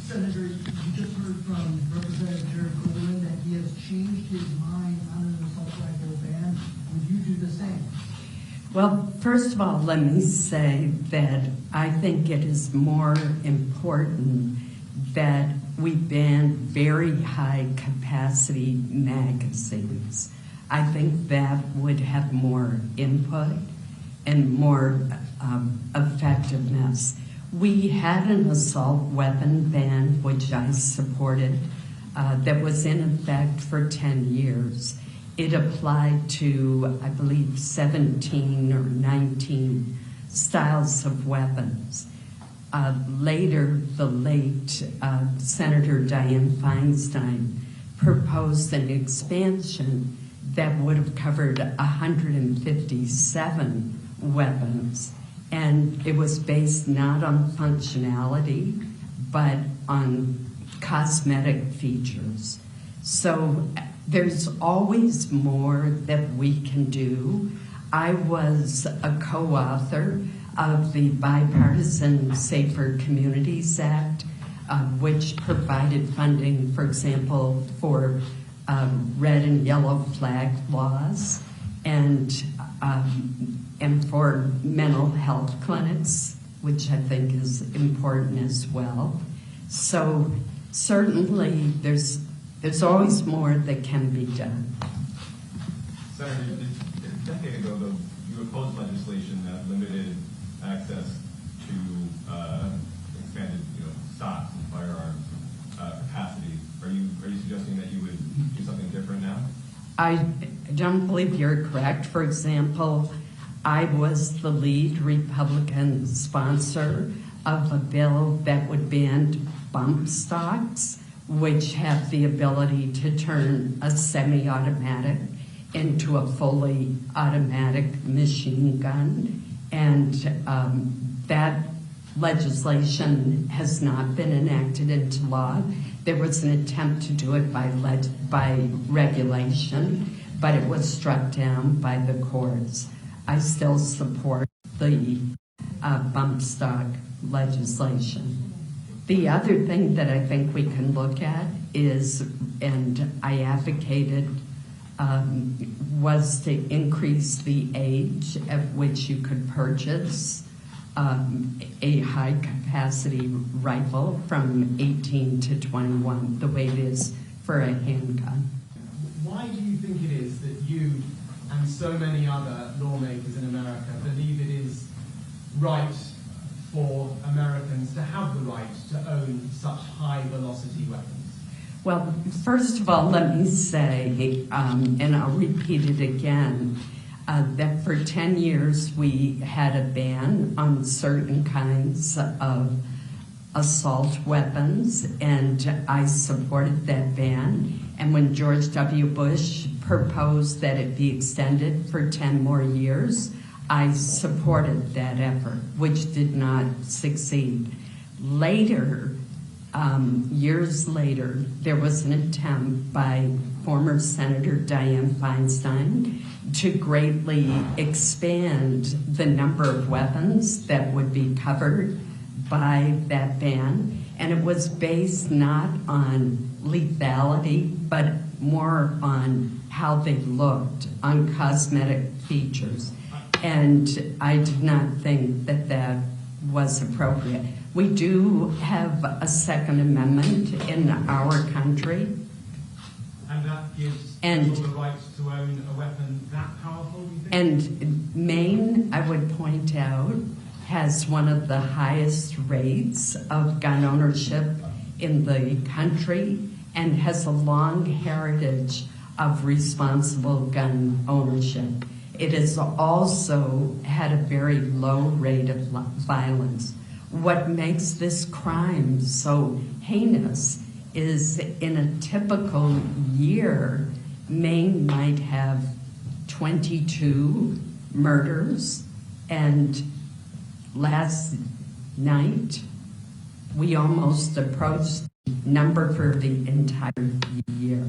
Senator, you just heard from Representative Jared Coleman that he has changed his mind on an assault rifle ban. Would you do the same? Well, first of all, let me say that I think it is more important that we ban very high capacity magazines. I think that would have more input and more effectiveness. We had an assault weapon ban, which I supported, that was in effect for 10 years. It applied to, I believe, 17 or 19 styles of weapons. Later, the late Senator Dianne Feinstein proposed an expansion that would have covered 157 weapons. And it was based not on functionality, but on cosmetic features. So there's always more that we can do. I was a co-author of the Bipartisan Safer Communities Act, which provided funding, for example, for red and yellow flag laws and for mental health clinics, which I think is important as well. So certainly there's always more that can be done. Senator, a decade ago, though, you opposed legislation that limited access to expanded, stocks and firearms capacity. Are you suggesting that you would do something different now? I don't believe you're correct. For example, I was the lead Republican sponsor of a bill that would ban bump stocks, which have the ability to turn a semi-automatic into a fully automatic machine gun. And that legislation has not been enacted into law. There was an attempt to do it by regulation, but it was struck down by the courts. I still support the bump stock legislation. The other thing that I think we can look at is, and I advocated, was to increase the age at which you could purchase a high-capacity rifle from 18 to 21, the way it is for a handgun. Why do you think it is that you and so many other lawmakers in America believe it is right for Americans to have the right to own such high-velocity weapons? Well, first of all, let me say, and I'll repeat it again, that for 10 years we had a ban on certain kinds of assault weapons, and I supported that ban. And when George W. Bush proposed that it be extended for 10 more years, I supported that effort, which did not succeed. Later, years later, there was an attempt by former Senator Dianne Feinstein to greatly expand the number of weapons that would be covered by that ban. And it was based not on lethality, but more on how they looked, on cosmetic features. And I did not think that that was appropriate. We do have a Second Amendment in our country. And that gives people the right to own a weapon that powerful, do you think? And Maine, I would point out, has one of the highest rates of gun ownership in the country and has a long heritage of responsible gun ownership. It has also had a very low rate of violence. What makes this crime so heinous is in a typical year, Maine might have 22 murders, and last night we almost approached the number for the entire year.